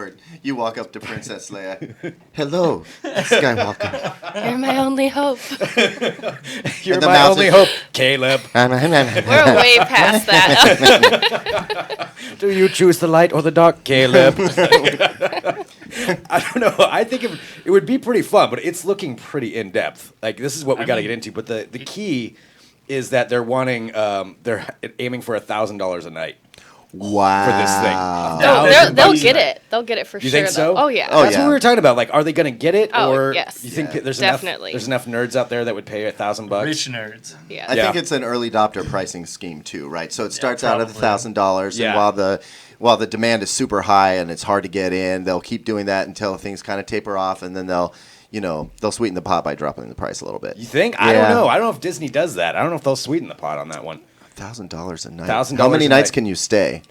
where you walk up to Princess Leia. Hello, Skywalker. You're my only hope. You're my only hope, Caleb. We're way past that. Do you choose the light or the dark, Caleb? I don't know. I think it would be pretty fun, but it's looking pretty in depth. Like this is what we got to get into. But the key is that they're wanting they're aiming for $1,000 a night. Wow. For this thing. They'll get it. They'll get it for You sure. think so? Oh yeah. That's what we were talking about. Like, are they going to get it, Oh, or yes. you think there's Definitely. enough nerds out there that would pay $1,000? Rich nerds. Yeah. I think it's an early adopter pricing scheme too, right? So it starts out at probably. $1,000, Yeah. and while the demand is super high and it's hard to get in, they'll keep doing that until things kind of taper off, and then they'll sweeten the pot by dropping the price a little bit. You think? I don't know. I don't know if Disney does that. I don't know if they'll sweeten the pot on that one. $1,000 a night. $1,000 How many a nights night. can you stay?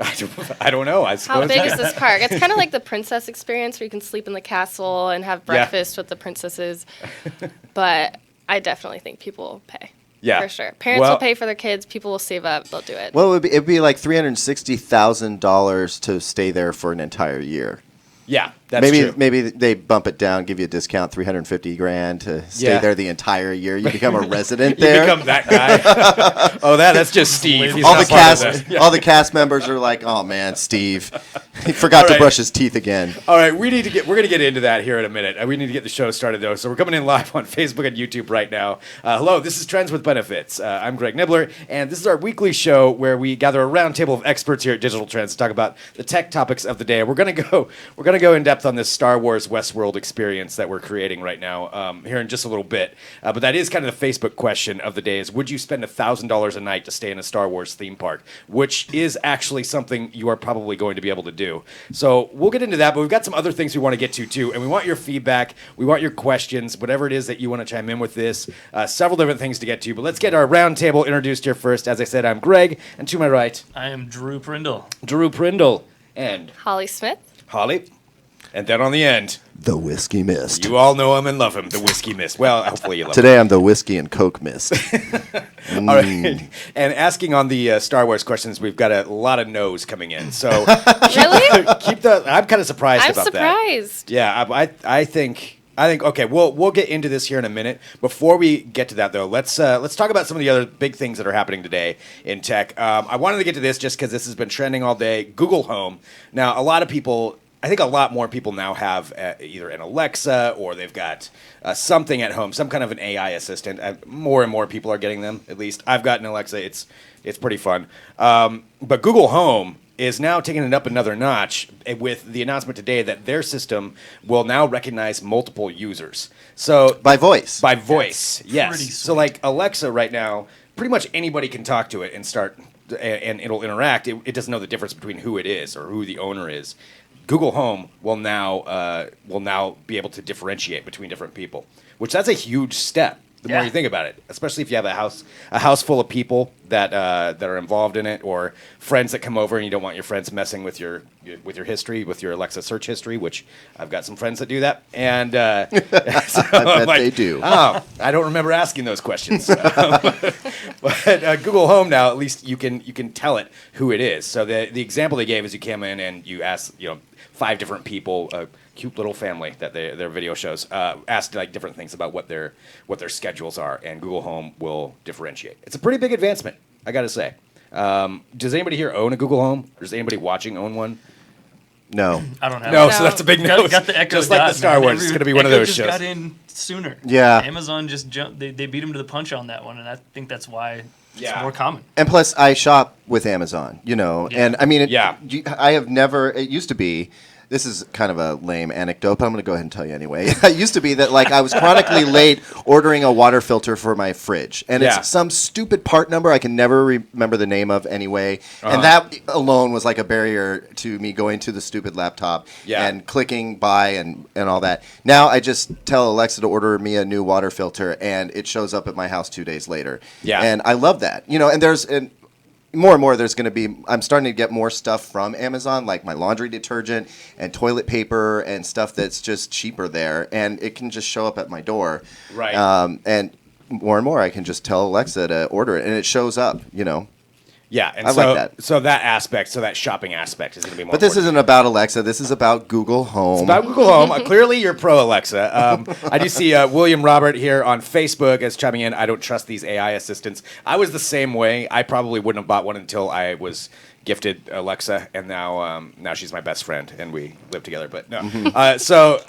I don't know. I How suppose big is this park? It's kind of like the princess experience where you can sleep in the castle and have breakfast with the princesses. But I definitely think people will pay. Yeah. For sure. Parents will pay for their kids. People will save up. They'll do it. Well, it'd be like $360,000 to stay there for an entire year. Yeah, that's true. Maybe they bump it down, give you a discount, $350,000 to stay there the entire year. You become a resident You there. become that guy. That's just Steve. He's all not the part of cast, that. all the cast members are like, "Oh man, Steve, he forgot to brush his teeth again." All right, we're going to get into that here in a minute. We need to get the show started though. So we're coming in live on Facebook and YouTube right now. Hello, this is Trends with Benefits. I'm Greg Nibbler, and this is our weekly show where we gather a round table of experts here at Digital Trends to talk about the tech topics of the day. We're going to go in depth on this Star Wars-WestWorld experience that we're creating right now here in just a little bit. But that is kind of the Facebook question of the day: is would you spend $1,000 a night to stay in a Star Wars theme park? Which is actually something you are probably going to be able to do. So we'll get into that, but we've got some other things we want to get to too, and we want your feedback, we want your questions, whatever it is that you want to chime in with this. Several different things to get to, but let's get our round table introduced here first. As I said, I'm Greg, and to my right, I am Drew Prindle. Drew Prindle, and Holly Smith. Holly. And then on the end, The Whiskey Mist. you all know him and love him, the Whiskey Mist. Well, hopefully you love him. Today I'm the Whiskey and Coke Mist. All right. And asking on the Star Wars questions, we've got a lot of no's coming in. So Really? I'm kind of surprised I'm about surprised. that. Yeah, I think okay. We'll get into this here in a minute. Before we get to that though, let's talk about some of the other big things that are happening today in tech. I wanted to get to this just because this has been trending all day. Google Home. Now, I think a lot more people now have either an Alexa or they've got something at home, some kind of an AI assistant. More and more people are getting them. At least I've got an Alexa. It's pretty fun. But Google Home is now taking it up another notch with the announcement today that their system will now recognize multiple users. So By voice. By voice, yes. pretty So like Alexa right now, pretty much anybody can talk to it and it'll interact. It doesn't know the difference between who it is or who the owner is. Google Home will now be able to differentiate between different people, which that's a huge step. The more you think about it, especially if you have a house full of people that are involved in it, or friends that come over and you don't want your friends messing with your history, with your Alexa search history, which I've got some friends that do that, and so I bet they do. Oh, I don't remember asking those questions. But Google Home now, at least you can tell it who it is. So the example they gave is you came in and you asked 5 different people, a cute little family that their video shows, asked like different things about what their schedules are, and Google Home will differentiate. It's a pretty big advancement, I got to say. Does anybody here own a Google Home? Or does anybody watching own one? No. I don't have No, it. so that's a big no. Got the Echo Just like the Dot, Star man. Wars, it's going to be one of Echo those just shows. got in sooner. Yeah. Amazon just jumped. They beat them to the punch on that one, and I think that's why it's more common. And plus, I shop with Amazon, and I mean, I have never. It used to be. This is kind of a lame anecdote, but I'm going to go ahead and tell you anyway. It used to be that I was chronically late ordering a water filter for my fridge, and it's some stupid part number I can never remember the name of anyway. And that alone was like a barrier to me going to the stupid laptop and clicking buy and all that. Now I just tell Alexa to order me a new water filter, and it shows up at my house 2 days later. Yeah, and I love that. And more and more, there's going to be. I'm starting to get more stuff from Amazon, like my laundry detergent and toilet paper and stuff that's just cheaper there, and it can just show up at my door. Right. And more, I can just tell Alexa to order it, and it shows up. Yeah, and I like that. So that shopping aspect is going to be more. But this important. isn't about Alexa. This is about Google Home. It's about Google Home. Clearly, you're pro Alexa. I do see William Robert here on Facebook as chiming in. I don't trust these AI assistants. I was the same way. I probably wouldn't have bought one until I was gifted Alexa, and now she's my best friend, and we live together. But no, so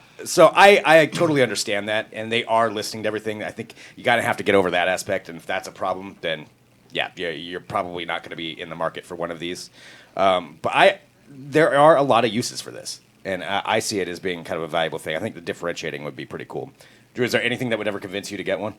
I totally understand that, and they are listening to everything. I think you gotta have to get over that aspect, and if that's a problem, then yeah, you're probably not going to be in the market for one of these. But there are a lot of uses for this, and I see it as being kind of a valuable thing. I think the differentiating would be pretty cool. Drew, is there anything that would ever convince you to get one?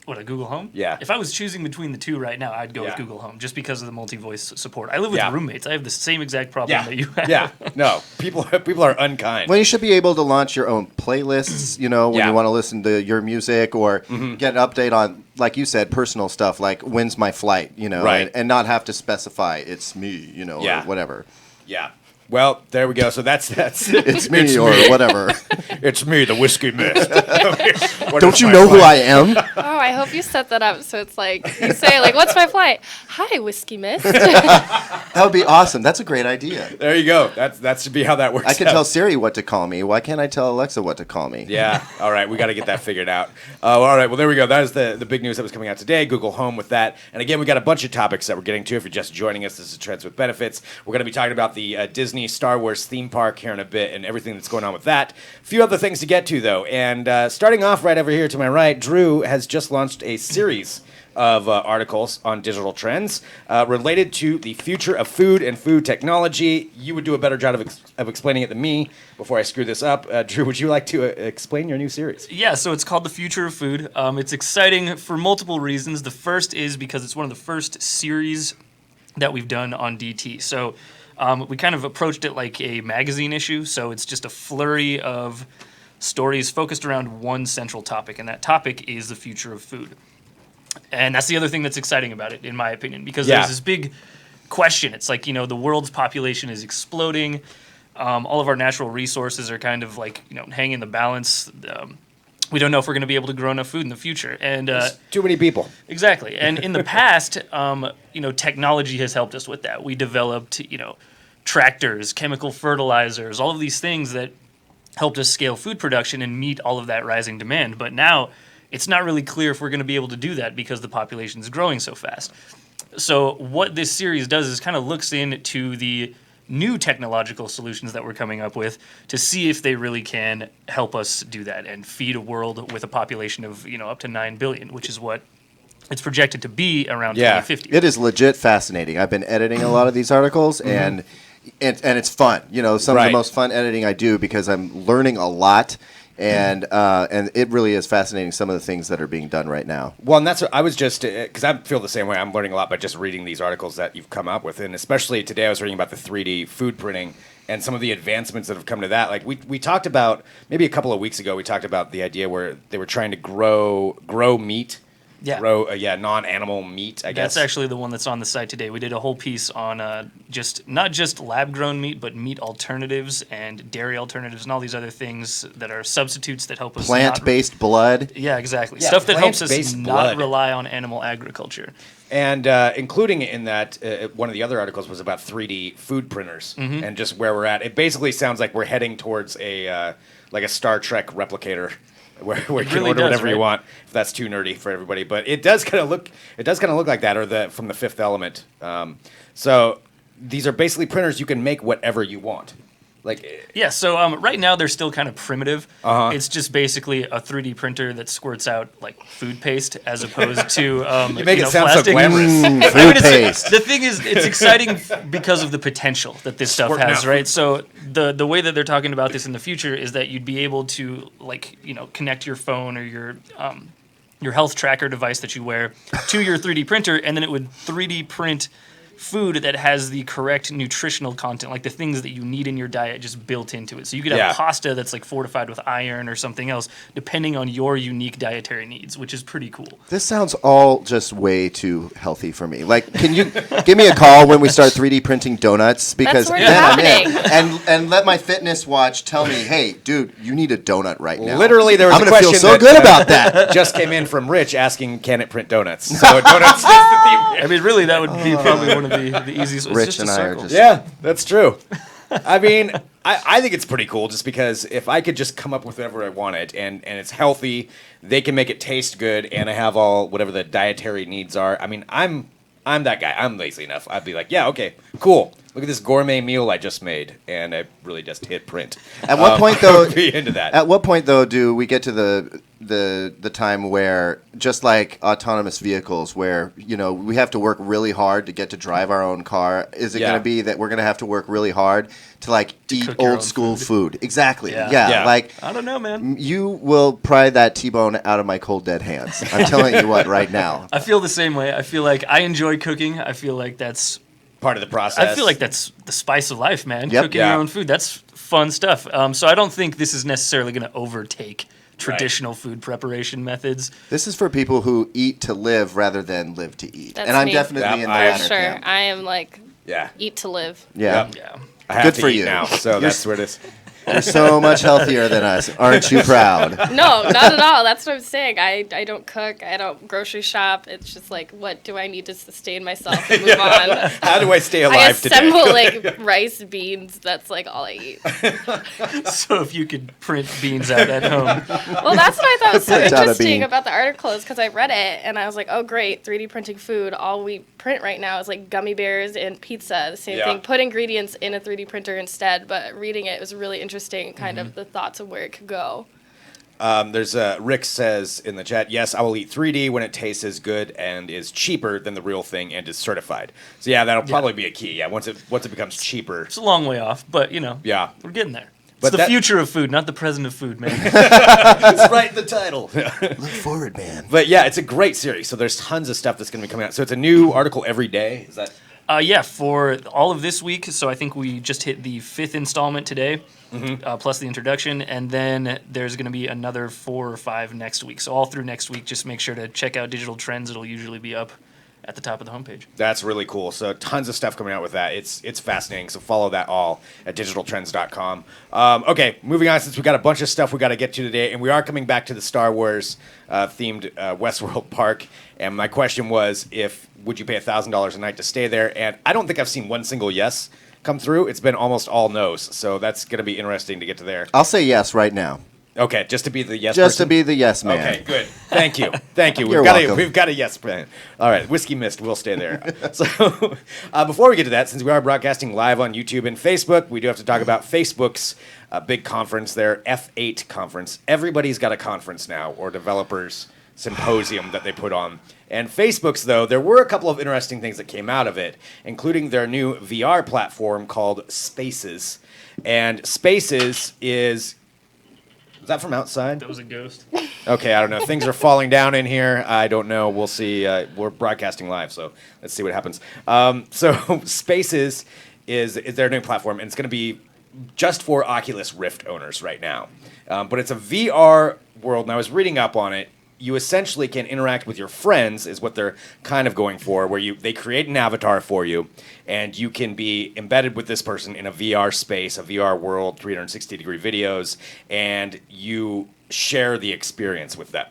What, a Google Home? Yeah. If I was choosing between the two right now, I'd go with Google Home just because of the multi-voice support. I live with roommates. I have the same exact problem that you have. Yeah. No, people are unkind. Well, you should be able to launch your own playlists, when you want to listen to your music or get an update on, like you said, personal stuff like when's my flight, Right. and not have to specify it's me, or whatever. Yeah. Well, there we go. So that's It's me or whatever. It's me, the whiskey mist. Don't you know who I am? Oh, I hope you set that up so it's like you say like, "What's my flight?" "Hi, Whiskey Mist." That would be awesome. That's a great idea. There you go. That should be how that works. I can tell Siri what to call me. Why can't I tell Alexa what to call me? Yeah. All right. We got to get that figured out. All right. Well, there we go. That is the big news that was coming out today. Google Home with that. And again, we got a bunch of topics that we're getting to. If you're just joining us, this is Trends with Benefits. We're going to be talking about the Disney Star Wars theme park here in a bit and everything that's going on with that. A few other things to get to, though. And starting off right over here to my right, Drew has just launched a series of articles on digital trends related to the future of food and food technology. You would do a better job of explaining it than me before I screw this up. Drew, would you like to explain your new series? Yeah, so it's called The Future of Food. It's exciting for multiple reasons. The first is because it's one of the first series that we've done on DT. So we kind of approached it like a magazine issue. So it's just a flurry of stories focused around one central topic, and that topic is the future of food. And that's the other thing that's exciting about it, in my opinion, because there's this big question. It's like, the world's population is exploding. All of our natural resources are kind of like, hanging in the balance. We don't know if we're going to be able to grow enough food in the future. And too many people. Exactly. And in the past, technology has helped us with that. We developed, tractors, chemical fertilizers, all of these things that helped us scale food production and meet all of that rising demand. But now it's not really clear if we're going to be able to do that because the population is growing so fast. So what this series does is kind of looks into the new technological solutions that we're coming up with to see if they really can help us do that and feed a world with a population of, up to 9 billion, which is what it's projected to be around 2050. It is legit fascinating. I've been editing a lot of these articles and it's fun. Some of the most fun editing I do because I'm learning a lot. And it really is fascinating, some of the things that are being done right now. Well, and that's what I was just, because I feel the same way. I'm learning a lot by just reading these articles that you've come up with. And especially today I was reading about the 3D food printing and some of the advancements that have come to that. Like we talked about, maybe a couple of weeks ago, we talked about the idea where they were trying to grow meat. Yeah. Non-animal meat, I guess. That's actually the one that's on the site today. We did a whole piece on not just lab-grown meat, but meat alternatives and dairy alternatives and all these other things that are substitutes that help us. Plant-based blood. Yeah, exactly. Yeah, Stuff that helps us plant-based not blood. rely on animal agriculture. And including in that, one of the other articles was about 3D food printers and just where we're at. It basically sounds like we're heading towards a Star Trek replicator. Where you can order whatever you want, if that's too nerdy for everybody. But it does kind of look like that, or from the Fifth Element. So these are basically printers you can make whatever you want. So right now they're still kind of primitive. It's just basically a 3D printer that squirts out like food paste as opposed to you make it sound plastic. so glamorous. Food paste. The thing is, it's exciting because of the potential that this stuff has, right? So the way that they're talking about this in the future is that you'd be able to connect your phone or your health tracker device that you wear to your 3D printer, and then it would 3D print food that has the correct nutritional content, like the things that you need in your diet just built into it. So you could have pasta that's like fortified with iron or something else, depending on your unique dietary needs, which is pretty cool. This sounds all just way too healthy for me. Like, can you give me a call when we start 3D printing donuts? Because That's where then it's I'm in. And let my fitness watch tell me, hey, dude, you need a donut right now. Literally, there was I'm a gonna question feel so good about that. just came in from Rich asking, can it print donuts? So donuts is the theme. I mean, really, that would be probably one of of the easiest. It's Rich just and a I are circle. just- Yeah, that's true. I mean, I think it's pretty cool just because if I could just come up with whatever I wanted and it's healthy, they can make it taste good, and I have all whatever the dietary needs are. I mean, I'm that guy. I'm lazy enough. I'd be like, yeah, okay, cool. Look at this gourmet meal I just made, and I really just hit print. At what point, I though? would be into that. At what point, though, do we get to the time where, just like autonomous vehicles, where we have to work really hard to get to drive our own car? Is it Yeah. going to be that we're going to have to work really hard to eat cook your old own school food? food? Exactly. Yeah. Yeah. Yeah. I don't know, man. You will pry that T-bone out of my cold dead hands. I'm telling you what, right now. I feel the same way. I feel like I enjoy cooking. I feel like that's Part of the process. I feel like that's the spice of life, man. Yep. Cooking Yeah. your own food, that's fun stuff. So I don't think this is necessarily going to overtake traditional food preparation methods. This is for people who eat to live rather than live to eat. That's and I'm me. definitely Yeah, in the I am latter Sure, camp. I am like yeah. eat to live. Yeah. Yep. Yeah. I have Good to for eat you. now, so that's where it is. You're so much healthier than us. Aren't you proud? No, not at all. That's what I'm saying. I don't cook. I don't grocery shop. It's just like, what do I need to sustain myself and move on? How do I stay I alive today? assemble like rice, beans. That's like all I eat. So if you could print beans out at home. Well, that's what I thought was so Print out a interesting bean. about the article is because I read it and I was like, oh, great, 3D printing food. All we print right now is like gummy bears and pizza. The same Yeah. thing. Put ingredients in a 3D printer instead. But reading it was really interesting, kind of the thoughts of where it could go. There's Rick says in the chat, yes, I will eat 3D when it tastes as good and is cheaper than the real thing and is certified. So yeah, that'll probably be a key. Yeah, once it becomes cheaper. It's a long way off, but Yeah, we're getting there. It's But the that- future of food, not the present of food, man. it's right in the title. Look forward, man. But yeah, it's a great series. So there's tons of stuff that's going to be coming out. So it's a new article every day. Is that? Yeah, for all of this week. So I think we just hit the 5th installment today, plus the introduction, and then there's going to be another 4 or 5 next week. So all through next week, just make sure to check out Digital Trends. It'll usually be up at the top of the homepage. That's really cool. So tons of stuff coming out with that. It's fascinating. So follow that all at digitaltrends.com. Okay, moving on, since we got a bunch of stuff we got to get to today, and we are coming back to the Star Wars themed WestWorld park. And my question was, would you pay $1,000 a night to stay there? And I don't think I've seen one single yes come through. It's been almost all no's. So that's going to be interesting to get to there. I'll say yes right now. Okay, just to be the yes Just to person? be the yes man. Okay, good. Thank you. Thank you. You're We've welcome. got a yes man. All right, Whiskey Mist, we'll stay there. So before we get to that, since we are broadcasting live on YouTube and Facebook, we do have to talk about Facebook's big conference, their F8 conference. Everybody's got a conference now, or developers symposium that they put on. And Facebook's, though, there were a couple of interesting things that came out of it, including their new VR platform called Spaces. And Spaces is that from outside? That was a ghost. Okay, I don't know. Things are falling down in here. I don't know. We'll see. We're broadcasting live, so let's see what happens. So Spaces is their new platform, and it's going to be just for Oculus Rift owners right now. But it's a VR world, and I was reading up on it. You essentially can interact with your friends, is what they're kind of going for, where they create an avatar for you, and you can be embedded with this person in a VR space, a VR world, 360-degree videos, and you share the experience with them.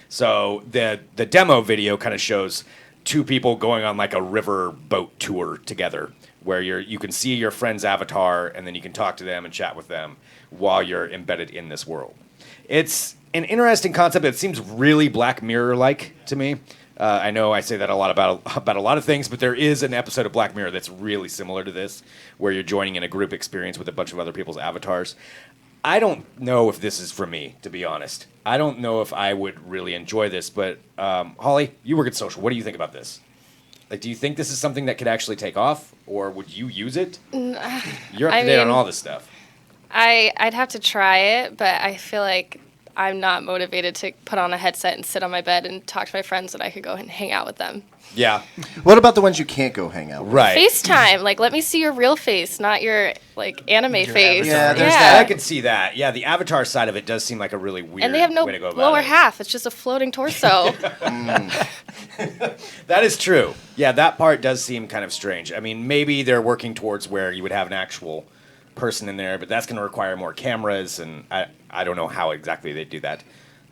So the demo video kind of shows 2 people going on like a river boat tour together, where you can see your friend's avatar, and then you can talk to them and chat with them while you're embedded in this world. It's an interesting concept. It seems really Black Mirror-like to me. I know I say that a lot about a lot of things, but there is an episode of Black Mirror that's really similar to this, where you're joining in a group experience with a bunch of other people's avatars. I don't know if this is for me, to be honest. I don't know if I would really enjoy this, but Holly, you work at social. What do you think about this? Like, do you think this is something that could actually take off, or would you use it? You're up to date on all this stuff. I'd have to try it, but I feel like I'm not motivated to put on a headset and sit on my bed and talk to my friends when I could go and hang out with them. Yeah. What about the ones you can't go hang out with? Right. FaceTime, like let me see your real face, not your like anime face. avatar. Yeah, there's I could see that. Yeah, the avatar side of it does seem like a really weird And they have no way to go about lower it. half. It's just a floating torso. That is true. Yeah, that part does seem kind of strange. I mean, maybe they're working towards where you would have an actual person in there, but that's going to require more cameras, and I don't know how exactly they do that,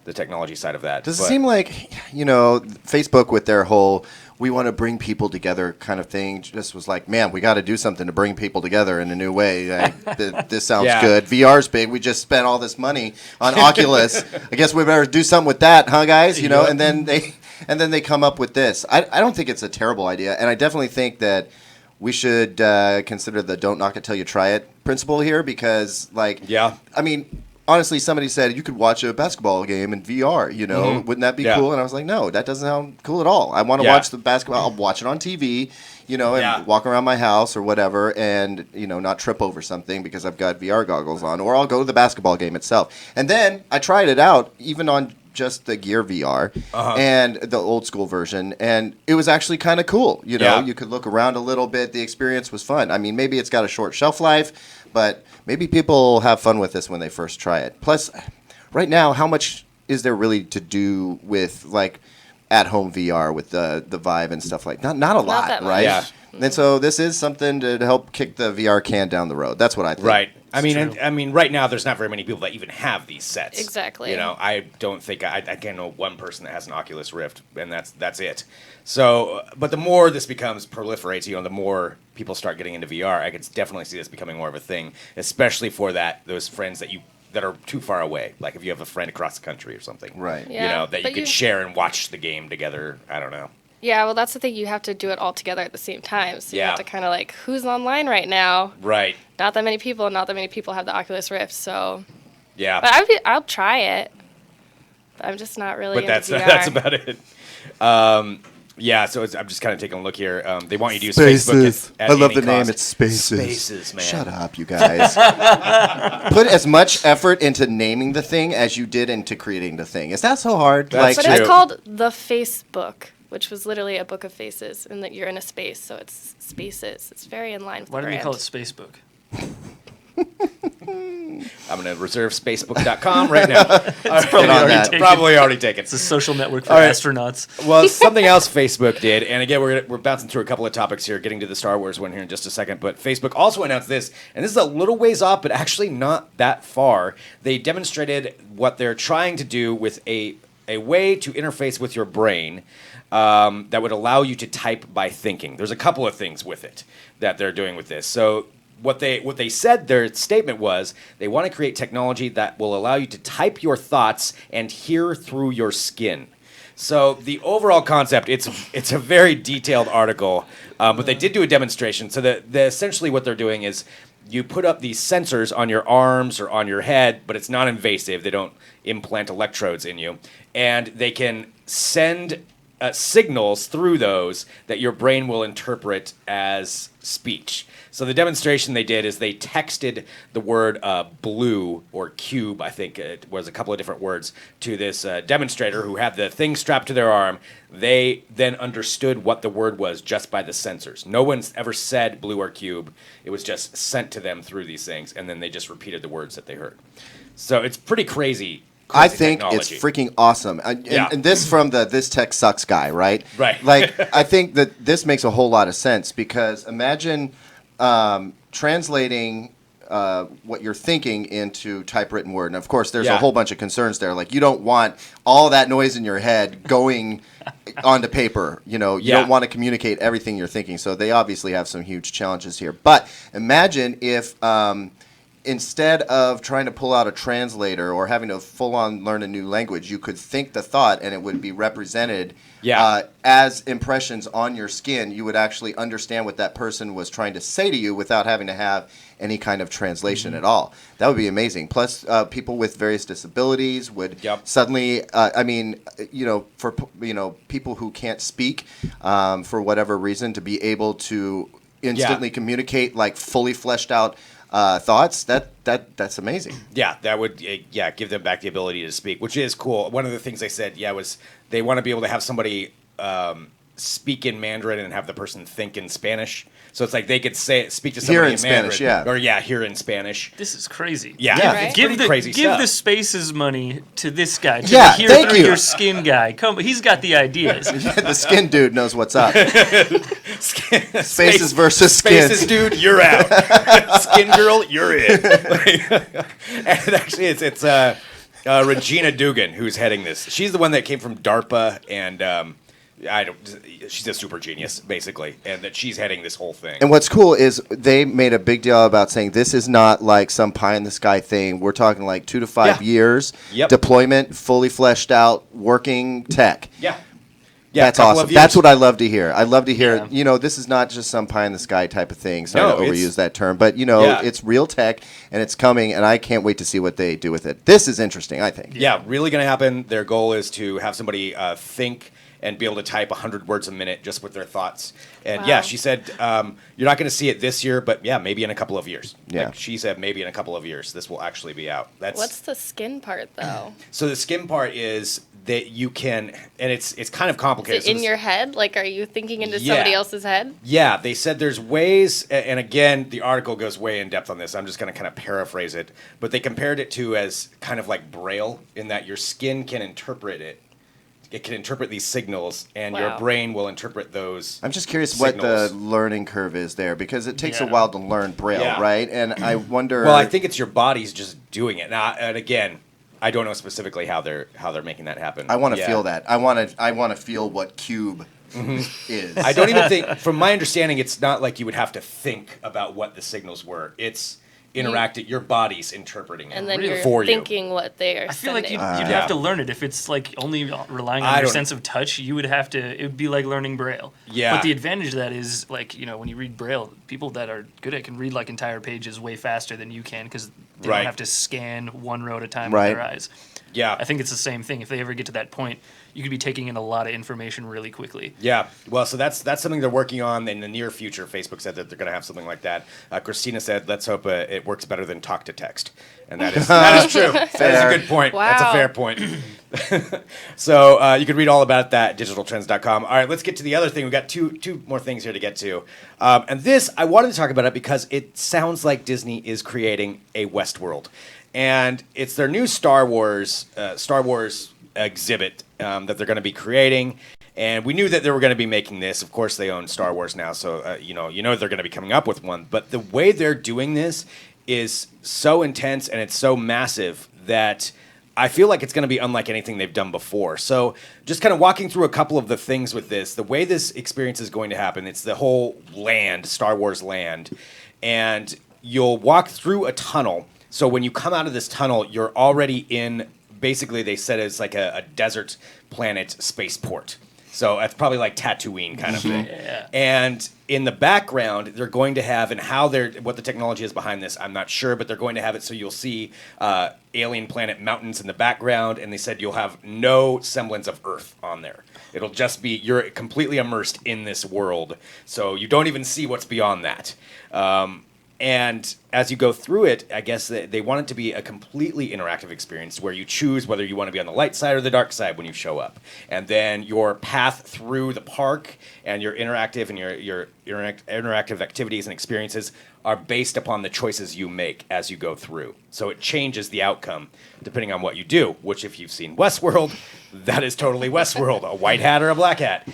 the technology side of that. Does it but- seem like, Facebook with their whole we want to bring people together kind of thing. Just was like, man, we got to do something to bring people together in a new way. This sounds good. VR's big. We just spent all this money on Oculus. I guess we better do something with that, huh, guys? You know, and then they come up with this. I don't think it's a terrible idea, and I definitely think that we should consider the "don't knock it till you try it" principle here, because, like, I mean, honestly, somebody said you could watch a basketball game in VR. You know, wouldn't that be cool? And I was like, no, that doesn't sound cool at all. I want to watch the basketball. I'll watch it on TV. You know, and walk around my house or whatever, and, you know, not trip over something because I've got VR goggles on, or I'll go to the basketball game itself. And then I tried it out, even on just the Gear VR and the old school version, and it was actually kind of cool. You know, you could look around a little bit. The experience was fun. I mean, maybe it's got a short shelf life, but maybe people have fun with this when they first try it. Plus, right now, how much is there really to do with, like, at-home VR with the Vive and stuff like that? Not a lot, that much. right? Yeah. And so this is something to help kick the VR can down the road. That's what I think. Right. I mean, right now there's not very many people that even have these sets. Exactly. You know, I don't think I can't know one person that has an Oculus Rift, and that's it. So, but the more this proliferates, you know, the more people start getting into VR. I could definitely see this becoming more of a thing, especially for those friends that are too far away. Like if you have a friend across the country or something. Right. Yeah, you know, that you could share and watch the game together. I don't know. Yeah, well, that's the thing. You have to do it all together at the same time. So you Yeah. have to kind of like, who's online right now? Right. Not that many people. Not that many people have the Oculus Rift. So, Yeah. but I'll try it. But I'm just not really. But into VR. that's about it. Yeah, so I'm just kind of taking a look here. They want you to use Facebook at I love any the name. cost. It's Spaces. Spaces, man. Shut up, you guys. Put as much effort into naming the thing as you did into creating the thing. Is that so hard? That's But true. it's called the Facebook, which was literally a book of faces, and that you're in a space, so it's spaces. It's very in line with Why the didn't you brand. call it Spacebook? I'm going to reserve spacebook.com right now. Probably already taken. It's a social network for All right. astronauts. Well, something else Facebook did, and again, we're bouncing through a couple of topics here, getting to the Star Wars one here in just a second, but Facebook also announced this, and this is a little ways off, but actually not that far. They demonstrated what they're trying to do with a way to interface with your brain that would allow you to type by thinking. There's a couple of things with it that they're doing with this. So what they said, their statement was, they want to create technology that will allow you to type your thoughts and hear through your skin. So the overall concept, it's a very detailed article, but they did do a demonstration. So essentially what they're doing is you put up these sensors on your arms or on your head, but it's not invasive. They don't implant electrodes in you. And they can send signals through those that your brain will interpret as speech. So the demonstration they did is they texted the word blue or cube, I think it was a couple of different words, to this demonstrator who had the thing strapped to their arm. They then understood what the word was just by the sensors. No one's ever said blue or cube. It was just sent to them through these things, and then they just repeated the words that they heard. So it's pretty crazy. I think technology. it's freaking awesome. And this from the This Tech Sucks guy, right? Right. Like, I think that this makes a whole lot of sense, because imagine translating what you're thinking into typewritten word. And, of course, there's a whole bunch of concerns there. Like, you don't want all that noise in your head going onto paper. You know, you don't want to communicate everything you're thinking. So they obviously have some huge challenges here. But imagine if instead of trying to pull out a translator or having to full-on learn a new language, you could think the thought and it would be represented as impressions on your skin. You would actually understand what that person was trying to say to you without having to have any kind of translation at all. That would be amazing. Plus, people with various disabilities would suddenly, for people who can't speak for whatever reason, to be able to instantly communicate like fully fleshed out thoughts, that's amazing. Yeah, that would give them back the ability to speak, which is cool. One of the things they said was they want to be able to have somebody speak in Mandarin and have the person think in Spanish. So it's like they could speak to somebody in Spanish, Mandarin, or hear in Spanish. This is crazy. Yeah, right? it's pretty crazy give stuff. the Spaces money to this guy, to Yeah, the hear thank through you. your skin guy. Come, he's got the ideas. The skin dude knows what's up. Spaces versus skin. Spaces, dude, you're out. Skin girl, you're in. And actually, it's Regina Dugan who's heading this. She's the one that came from DARPA and She's a super genius, basically, and that she's heading this whole thing. And what's cool is they made a big deal about saying this is not like some pie in the sky thing. We're talking like 2 to 5 years deployment, fully fleshed out, working tech. Yeah, that's awesome. That's what I love to hear. I love to hear, this is not just some pie in the sky type of thing. Sorry to overuse that term, but it's real tech and it's coming, and I can't wait to see what they do with it. This is interesting, I think. Yeah, really going to happen. Their goal is to have somebody think and be able to type 100 words a minute just with their thoughts. And she said, you're not going to see it this year, but maybe in a couple of years. Yeah. Like she said, maybe in a couple of years, this will actually be out. What's the skin part, though? So the skin part is that you can, and it's kind of complicated. Is it in your head? Like, are you thinking into somebody else's head? Yeah, they said there's ways, and again, the article goes way in depth on this. I'm just going to kind of paraphrase it, but they compared it to as kind of like Braille, in that your skin can interpret it. It can interpret these signals, and your brain will interpret those. I'm just curious what the learning curve is there, because it takes a while to learn Braille, right? And I wonder. Well, I think it's your body's just doing it. Now, and again, I don't know specifically how they're making that happen. I want to feel that. I want to feel what cube is. I don't even think, from my understanding, it's not like you would have to think about what the signals were. It's interacting. Your body's interpreting it and then for you're thinking what they are. I feel like you'd have to learn it. If it's like only relying on your sense of touch, you would have to. It would be like learning Braille. Yeah. But the advantage of that is, like, when you read Braille, people that are good at it can read like entire pages way faster than you can, because they don't have to scan one row at a time with their eyes. Yeah. I think it's the same thing. If they ever get to that point, you could be taking in a lot of information really quickly. Yeah. Well, so that's something they're working on in the near future. Facebook said that they're going to have something like that. Christina said, let's hope it works better than talk to text. And that is true. That is a good point. Wow. That's a fair point. So you can read all about that at digitaltrends.com. All right, let's get to the other thing. We've got two more things here to get to. And this, I wanted to talk about it because it sounds like Disney is creating a WestWorld. And it's their new Star Wars exhibit that they're going to be creating. And we knew that they were going to be making this. Of course, they own Star Wars now, so they're going to be coming up with one. But the way they're doing this is so intense and it's so massive that I feel like it's going to be unlike anything they've done before. So just kind of walking through a couple of the things with this, the way this experience is going to happen, it's the whole land, Star Wars land. And you'll walk through a tunnel. So when you come out of this tunnel, you're already in, basically they said it's like a desert planet spaceport. So that's probably like Tatooine kind of thing. Yeah. And in the background, they're going to have, and what the technology is behind this, I'm not sure, but they're going to have it so you'll see alien planet mountains in the background, and they said you'll have no semblance of Earth on there. It'll just be, you're completely immersed in this world, so you don't even see what's beyond that. And as you go through it, I guess they want it to be a completely interactive experience where you choose whether you want to be on the light side or the dark side when you show up. And then your path through the park and your interactive and your interactive activities and experiences are based upon the choices you make as you go through. So it changes the outcome depending on what you do, which if you've seen WestWorld, that is totally WestWorld, a white hat or a black hat.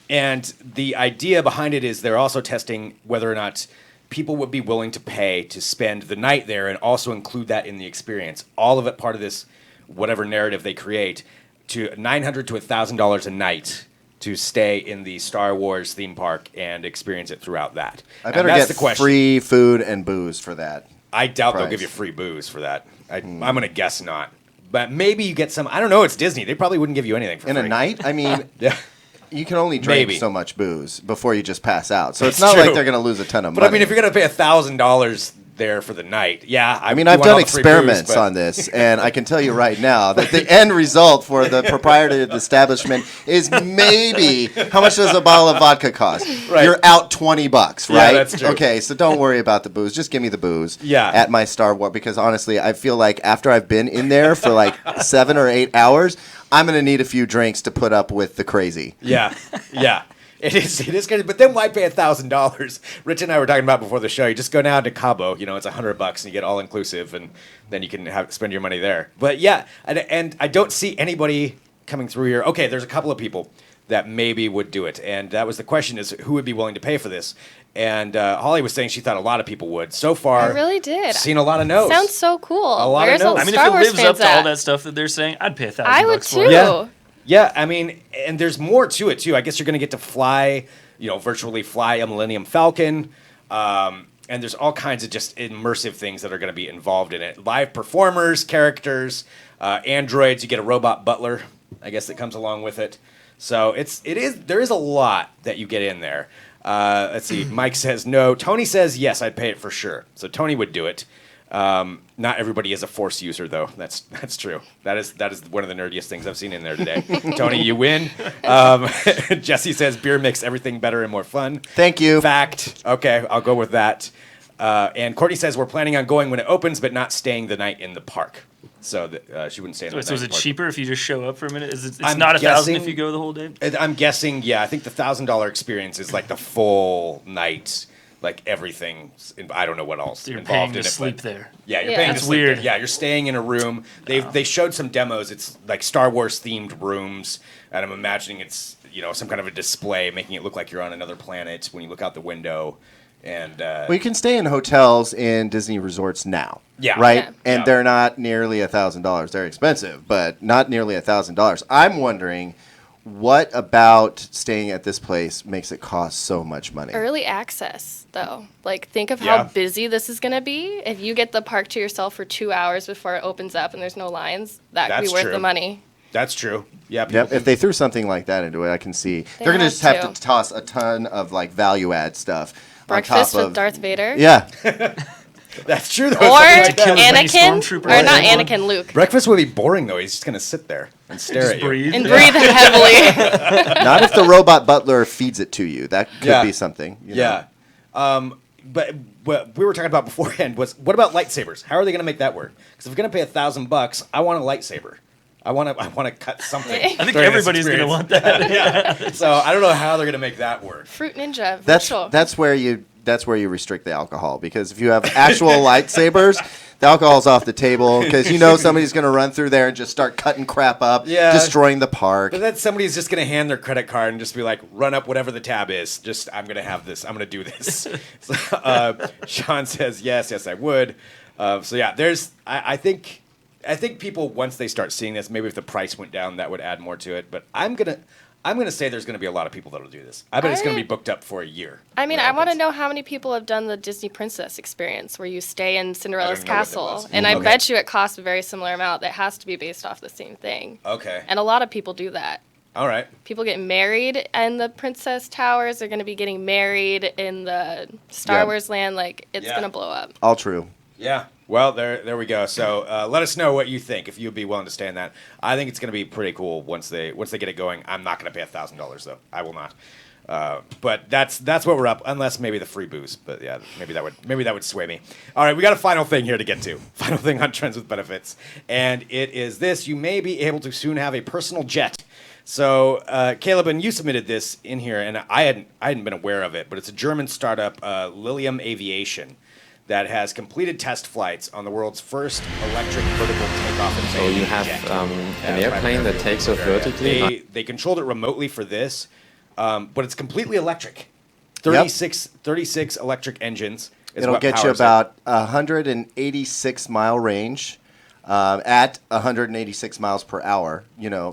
And the idea behind it is they're also testing whether or not people would be willing to pay to spend the night there and also include that in the experience. All of it part of this, whatever narrative they create, to $900 to $1,000 a night to stay in the Star Wars theme park and experience it throughout that. I better get free food and booze for that. I doubt they'll give you free booze for that. I'm going to guess not. But maybe you get some, I don't know, it's Disney. They probably wouldn't give you anything for free. In a night? I mean... Yeah. You can only drink so much booze before you just pass out. So it's That's not true. like they're going to lose a ton of money. But I mean, if you're going to pay $1,000 there for the night, I mean, I've done experiments on this, and I can tell you right now that the end result for the proprietor of the establishment is maybe, how much does a bottle of vodka cost? Right. You're out $20, right? Yeah, that's true. Okay, so don't worry about the booze. Just give me the booze Yeah. at my Star Wars, because honestly, I feel like after I've been in there for like 7 or 8 hours, I'm going to need a few drinks to put up with the crazy. Yeah. It is good, but then why pay $1,000? Rich and I were talking about before the show. You just go down to Cabo, it's $100 and you get all inclusive, and then you can spend your money there. But yeah, and I don't see anybody coming through here. Okay, there's a couple of people that maybe would do it, and that was the question: is who would be willing to pay for this? And Holly was saying she thought a lot of people would. So far, I really did. Seen a lot of no's. Sounds so cool. A lot of Where's no's. all the I mean, Star if it Wars lives fans up to all at? that stuff that they're saying, I'd pay $1,000 I would for it. too. Yeah, I mean, and there's more to it too. I guess you're going to get to fly, virtually fly a Millennium Falcon. And there's all kinds of just immersive things that are going to be involved in it. Live performers, characters, androids. You get a robot butler, I guess, that comes along with it. So there is a lot that you get in there. Let's see. Mike says no. Tony says yes. I'd pay it for sure. So Tony would do it. Not everybody is a Force user, though. That's true. That is one of the nerdiest things I've seen in there today. Tony, you win. Jesse says beer makes everything better and more fun. Thank you. Fact. Okay, I'll go with that. And Courtney says we're planning on going when it opens, but not staying the night in the park. So she wouldn't stay in the night. So is it park. cheaper if you just show up for a minute? It's I'm not guessing- $1,000 if you go the whole day? I'm guessing, yeah. I think the $1,000 experience is like the full night. Like everything, I don't know what else So you're involved paying to in it. sleep but there. Yeah, you're Yeah. paying That's to sleep weird. there. Yeah, you're staying in a room. They showed some demos. It's like Star Wars-themed rooms, and I'm imagining it's some kind of a display, making it look like you're on another planet when you look out the window. And Well, you can stay in hotels in Disney resorts now. Yeah. Right? Yeah. And Yeah. they're not nearly $1,000. They're expensive, but not nearly $1,000. I'm wondering, what about staying at this place makes it cost so much money? Early access, though. Like, think of Yeah. how busy this is going to be. If you get the park to yourself for 2 hours before it opens up and there's no lines, that could That's be worth true. the money. that's true. Yeah. people Yep, can- if they threw something like that into it, I can see. They're going to have just have to. to toss a ton of like value add stuff Breakfast on top with of Darth Vader. Yeah. That's true. Though. Or Something like that. kill as many Anakin. stormtroopers Or as not they want. Anakin, Luke. Breakfast would be boring though. He's just gonna sit there and stare Just at you. breathe. And breathe heavily. Not if the robot butler feeds it to you. That could Yeah. be something. you know? Yeah. But what we were talking about beforehand was, what about lightsabers? How are they going to make that work? Because if we're going to pay $1,000, I want a lightsaber. I want to cut something. I I think during this everybody's going to experience. want that. Yeah. So I don't know how they're going to make that work. Fruit Ninja. That's virtual. that's where you restrict the alcohol, because if you have actual lightsabers, the alcohol's off the table, because somebody's going to run through there and just start cutting crap up, Yeah. destroying the park. But then somebody's just going to hand their credit card and just be like, run up whatever the tab is. Just, I'm going to have this. I'm going to do this. So, Sean says, yes, I would. So yeah, I think people, once they start seeing this, maybe if the price went down, that would add more to it. But I'm gonna say there's gonna be a lot of people that'll do this. I bet it's gonna be booked up for a year. I mean, when it I want to opens. know how many people have done the Disney Princess experience where you stay in Cinderella's know what that castle. was. And I Okay. bet you it costs a very similar amount that has to be based off the same thing. Okay. And a lot of people do that. All right. People get married in the Princess Towers. They're going to be getting married in the Star Yeah. Wars land. Like, it's Yeah. going to blow up. All true. Yeah. Well, there we go. So let us know what you think, if you'd be willing to stay in that. I think it's going to be pretty cool once they get it going. I'm not going to pay $1,000 though. I will not. But that's what we're up, unless maybe the free booze. But yeah, maybe that would sway me. All right, we got a final thing here to get to. Final thing on Trends with Benefits, and it is this: you may be able to soon have a personal jet. So Caleb, and you submitted this in here, and I hadn't been aware of it, but it's a German startup, Lilium Aviation, that has completed test flights on the world's first electric vertical takeoff and So landing you have jet. an airplane that takes off vertically. They controlled it remotely for this, but it's completely electric. 36 electric engines. Is It'll what get you powers it. about 186 mile range at 186 miles per hour.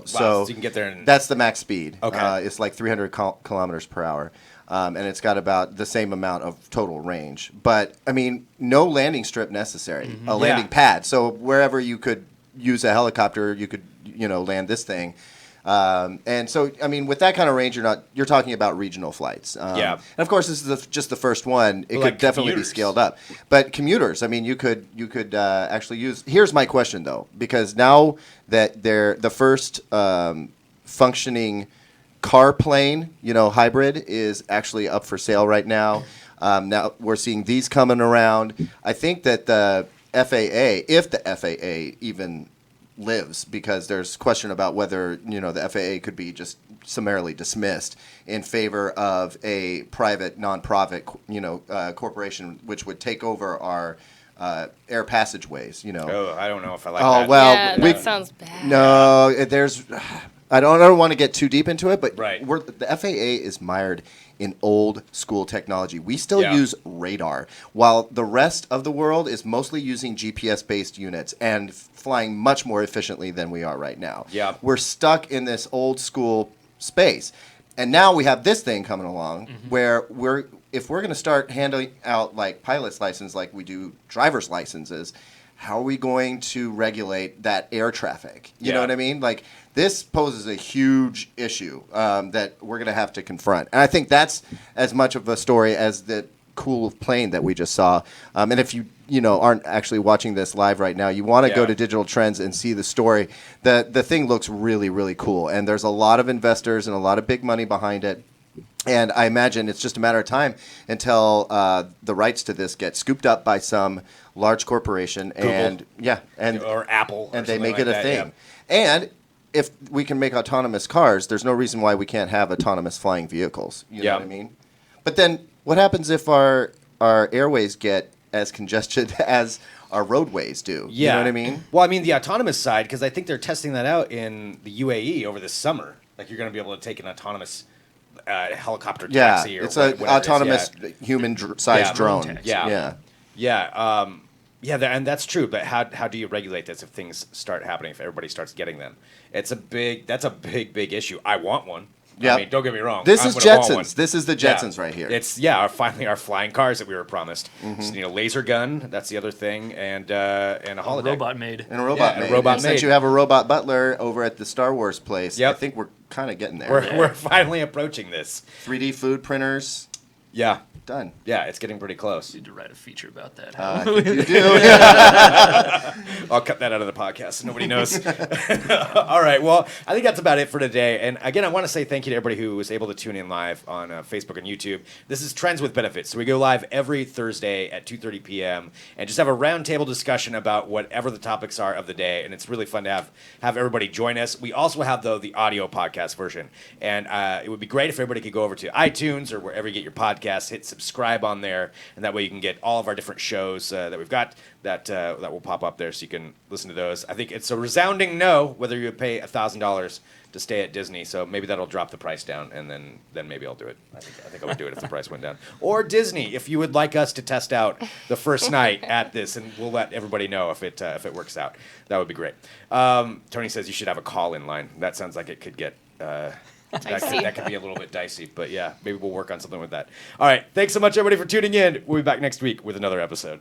so you can get there in- that's the max speed. Okay. It's like 300 kilometers per hour. And it's got about the same amount of total range. But, I mean, no landing strip necessary, a landing Yeah. pad. So wherever you could use a helicopter, you could, land this thing. And so, I mean, with that kind of range, you're talking about regional flights. Yeah. And of course, this is just the first one. It Like could definitely commuters. be scaled up. But commuters, I mean, you could actually use. Here's my question though, because now that they're the first functioning car plane, hybrid is actually up for sale right now. Now we're seeing these coming around. I think that the FAA, if the FAA even lives, because there's question about whether the FAA could be just summarily dismissed in favor of a private nonprofit corporation which would take over our air passageways. Oh, I don't know if I like Oh that. well, yeah, we that sounds bad. no. There's. I don't want to get too deep into it, but Right. the FAA is mired in old school technology. We still use radar, while the rest of the world is mostly using GPS-based units and flying much more efficiently than we are right now. Yeah. We're stuck in this old school space. And now we have this thing coming along where if we're going to start handing out like pilot's license like we do driver's licenses, how are we going to regulate that air traffic? You know what I mean? Like, this poses a huge issue that we're going to have to confront. And I think that's as much of a story as the cool plane that we just saw. And if you aren't actually watching this live right now, you want to go to Digital Trends and see the story. The thing looks really, really cool. And there's a lot of investors and a lot of big money behind it. And I imagine it's just a matter of time until the rights to this get scooped up by some large corporation, or Apple, and they make it a thing. And if we can make autonomous cars, there's no reason why we can't have autonomous flying vehicles. You know what I mean? But then, what happens if our airways get as congested as our roadways do? You know what I mean? Well, I mean the autonomous side, because I think they're testing that out in the UAE over this summer. Like, you're going to be able to take an autonomous helicopter taxi or it's an autonomous human-sized drone. And that's true. But how do you regulate this if things start happening? If everybody starts getting them, that's a big issue. I want one. Yeah. I mean, don't get me wrong. This is Jetsons. This is the Jetsons right here. It's finally our flying cars that we were promised. Just need a laser gun. That's the other thing, and a holodeck. Robot made. And a robot made. Since you have a robot butler over at the Star Wars place, I think we're kind of getting there. We're finally approaching this. 3D food printers. Yeah. Done. Yeah, it's getting pretty close. You need to write a feature about that. You do. I'll cut that out of the podcast so nobody knows. All right. Well, I think that's about it for today. And again, I want to say thank you to everybody who was able to tune in live on Facebook and YouTube. This is Trends with Benefits. So we go live every Thursday at 2:30 p.m. and just have a roundtable discussion about whatever the topics are of the day. And it's really fun to have everybody join us. We also have, though, the audio podcast version. And it would be great if everybody could go over to iTunes or wherever you get your podcasts, hit subscribe on there, and that way you can get all of our different shows that we've got that will pop up there, so you can listen to those. I think it's a resounding no whether you pay $1,000 to stay at Disney, so maybe that'll drop the price down, and then maybe I'll do it. I think I would do it if the price went down. Or Disney, if you would like us to test out the first night at this, and we'll let everybody know if it works out. That would be great. Tony says you should have a call-in line. That sounds like it could get. That could be a little bit dicey, but yeah, maybe we'll work on something with that. All right, thanks so much, everybody, for tuning in. We'll be back next week with another episode.